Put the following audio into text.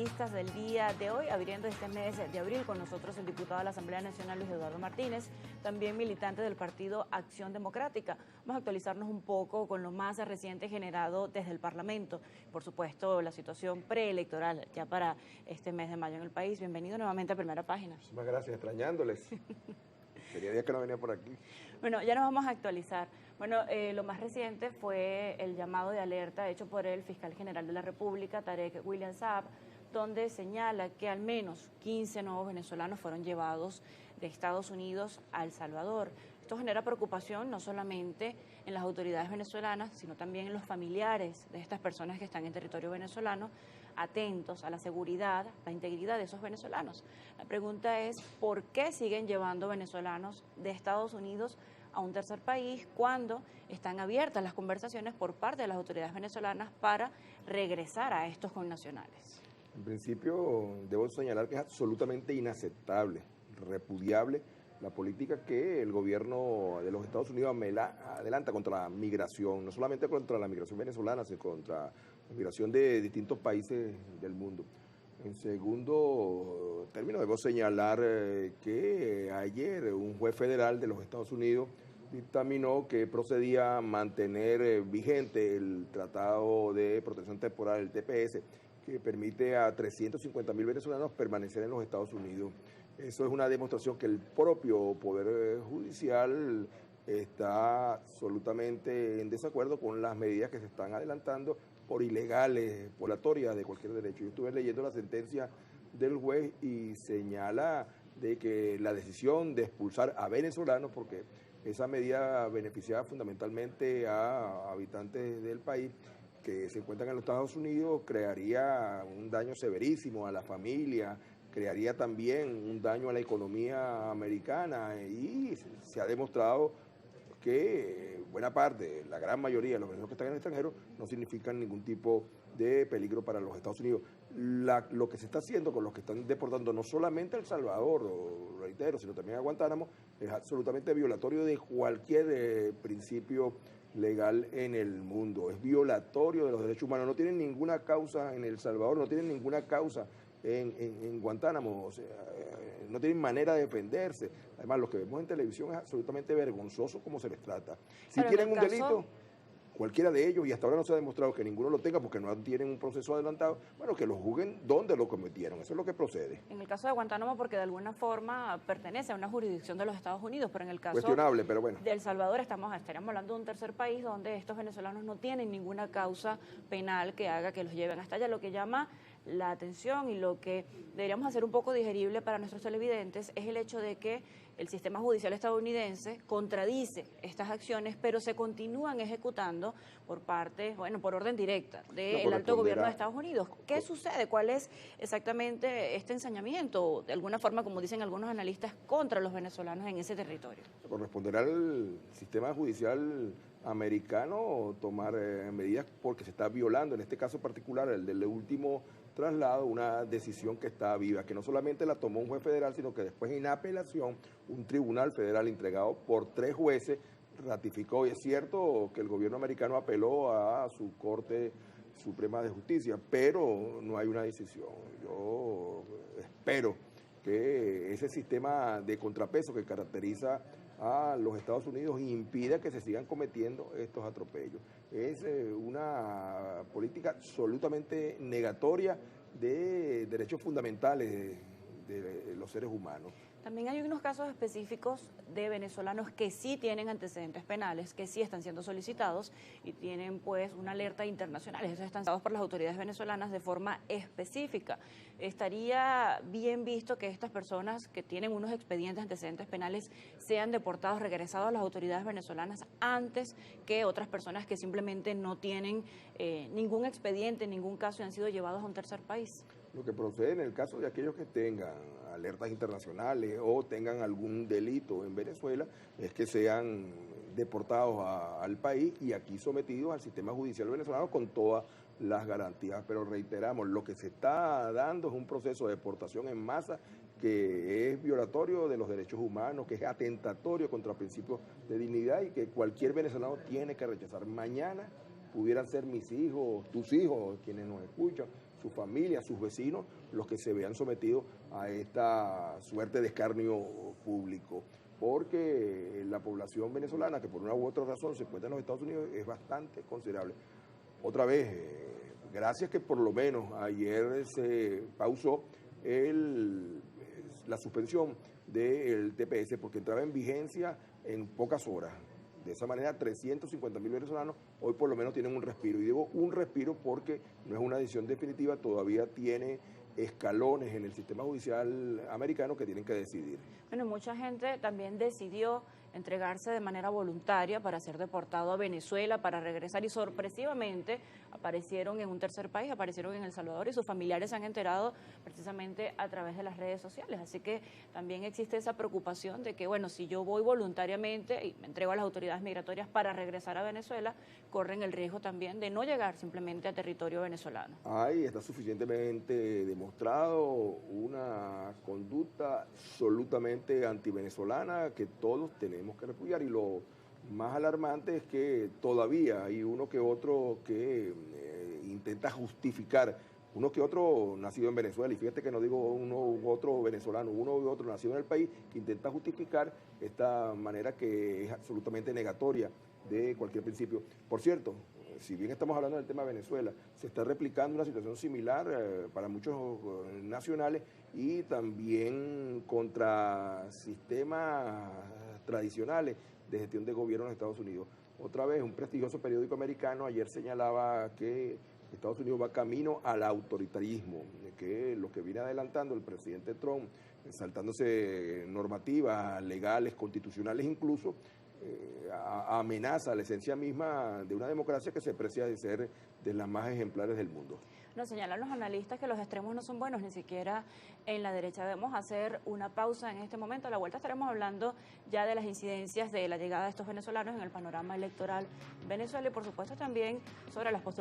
analistas del día de hoy, abriendo este mes de abril con nosotros el diputado de la Asamblea Nacional, Luis Eduardo Martínez, también militante del partido Acción Democrática. Vamos a actualizarnos un poco con lo más reciente generado desde el Parlamento. Por supuesto, la situación preelectoral ya para este mes de mayo en el país. Bienvenido nuevamente a Primera Página. Muchas gracias, extrañándoles. Sería día que no venía por aquí. Bueno, ya nos vamos a actualizar. Bueno, lo más reciente fue el llamado de alerta hecho por el fiscal general de la República, Tarek William Saab, donde señala que al menos 15 nuevos venezolanos fueron llevados de Estados Unidos a El Salvador. Esto genera preocupación no solamente en las autoridades venezolanas, sino también en los familiares de estas personas que están en territorio venezolano, atentos a la seguridad, la integridad de esos venezolanos. La pregunta es, ¿por qué siguen llevando venezolanos de Estados Unidos a un tercer país cuando están abiertas las conversaciones por parte de las autoridades venezolanas para regresar a estos connacionales? En principio, debo señalar que es absolutamente inaceptable, repudiable la política que el gobierno de los Estados Unidos adelanta contra la migración, no solamente contra la migración venezolana, sino contra la migración de distintos países del mundo. En segundo término, debo señalar que ayer un juez federal de los Estados Unidos dictaminó que procedía a mantener vigente el Tratado de Protección Temporal, el TPS, que permite a 350.000 venezolanos permanecer en los Estados Unidos. Eso es una demostración que el propio Poder Judicial está absolutamente en desacuerdo con las medidas que se están adelantando por ilegales, violatorias de cualquier derecho. Yo estuve leyendo la sentencia del juez y señala de que la decisión de expulsar a venezolanos, porque esa medida beneficiaba fundamentalmente a habitantes del país que se encuentran en los Estados Unidos, crearía un daño severísimo a la familia, crearía también un daño a la economía americana y se ha demostrado que buena parte, la gran mayoría de los venezolanos que están en el extranjero no significan ningún tipo de peligro para los Estados Unidos. Lo que se está haciendo con los que están deportando no solamente a El Salvador, lo reitero, sino también a Guantánamo, es absolutamente violatorio de cualquier principio legal en el mundo. Es violatorio de los derechos humanos. No tienen ninguna causa en El Salvador, no tienen ninguna causa en Guantánamo, o sea, no tienen manera de defenderse. Además, lo que vemos en televisión es absolutamente vergonzoso cómo se les trata. Si tienen un delito, cualquiera de ellos, y hasta ahora no se ha demostrado que ninguno lo tenga porque no tienen un proceso adelantado, bueno, que lo juzguen donde lo cometieron, eso es lo que procede. En el caso de Guantánamo, porque de alguna forma pertenece a una jurisdicción de los Estados Unidos, pero en el caso cuestionable, pero bueno, de El Salvador estaríamos hablando de un tercer país donde estos venezolanos no tienen ninguna causa penal que haga que los lleven hasta allá. Lo que llama la atención y lo que deberíamos hacer un poco digerible para nuestros televidentes es el hecho de que el sistema judicial estadounidense contradice estas acciones, pero se continúan ejecutando por parte, bueno, por orden directa del alto gobierno de Estados Unidos. ¿Qué sucede? ¿Cuál es exactamente este ensañamiento, de alguna forma, como dicen algunos analistas, contra los venezolanos en ese territorio? Corresponderá al sistema judicial americano tomar medidas porque se está violando, en este caso particular, el del último traslado, una decisión que está viva, que no solamente la tomó un juez federal, sino que después en apelación un tribunal federal entregado por 3 jueces ratificó, y es cierto que el gobierno americano apeló a su Corte Suprema de Justicia, pero no hay una decisión. Yo espero que ese sistema de contrapeso que caracteriza a los Estados Unidos impida que se sigan cometiendo estos atropellos. Es una política absolutamente negatoria de derechos fundamentales de los seres humanos. También hay unos casos específicos de venezolanos que sí tienen antecedentes penales, que sí están siendo solicitados y tienen pues una alerta internacional. Esos están dados por las autoridades venezolanas de forma específica. ¿Estaría bien visto que estas personas que tienen unos expedientes antecedentes penales sean deportados, regresados a las autoridades venezolanas antes que otras personas que simplemente no tienen ningún expediente, ningún caso y han sido llevados a un tercer país? Lo que procede en el caso de aquellos que tengan alertas internacionales o tengan algún delito en Venezuela es que sean deportados al país y aquí sometidos al sistema judicial venezolano con todas las garantías. Pero reiteramos, lo que se está dando es un proceso de deportación en masa que es violatorio de los derechos humanos, que es atentatorio contra principios de dignidad y que cualquier venezolano tiene que rechazar. Mañana pudieran ser mis hijos, tus hijos, quienes nos escuchan, su familia, a sus vecinos, los que se vean sometidos a esta suerte de escarnio público. Porque la población venezolana, que por una u otra razón se encuentra en los Estados Unidos, es bastante considerable. Otra vez, gracias que por lo menos ayer se pausó la suspensión del TPS, porque entraba en vigencia en pocas horas. De esa manera, 350.000 venezolanos hoy por lo menos tienen un respiro. Y digo un respiro porque no es una decisión definitiva, todavía tiene escalones en el sistema judicial americano que tienen que decidir. Bueno, mucha gente también decidió entregarse de manera voluntaria para ser deportado a Venezuela, para regresar, y sorpresivamente aparecieron en un tercer país, aparecieron en El Salvador, y sus familiares se han enterado precisamente a través de las redes sociales. Así que también existe esa preocupación de que, bueno, si yo voy voluntariamente y me entrego a las autoridades migratorias para regresar a Venezuela, corren el riesgo también de no llegar simplemente a territorio venezolano. Está suficientemente demostrado una conducta absolutamente antivenezolana que todos tenemos que repudiar, y lo más alarmante es que todavía hay uno que otro que intenta justificar, uno que otro nacido en Venezuela, y fíjate que no digo uno u otro venezolano, uno u otro nacido en el país, que intenta justificar esta manera que es absolutamente negatoria de cualquier principio. Por cierto, si bien estamos hablando del tema de Venezuela, se está replicando una situación similar para muchos nacionales, y también contra sistemas tradicionales de gestión de gobierno en Estados Unidos. Otra vez, un prestigioso periódico americano ayer señalaba que Estados Unidos va camino al autoritarismo, que lo que viene adelantando el presidente Trump, saltándose normativas legales, constitucionales incluso, amenaza la esencia misma de una democracia que se precia de ser de las más ejemplares del mundo. Nos señalan los analistas que los extremos no son buenos, ni siquiera en la derecha. Debemos hacer una pausa en este momento. A la vuelta estaremos hablando ya de las incidencias de la llegada de estos venezolanos en el panorama electoral en Venezuela, y por supuesto también sobre las posturas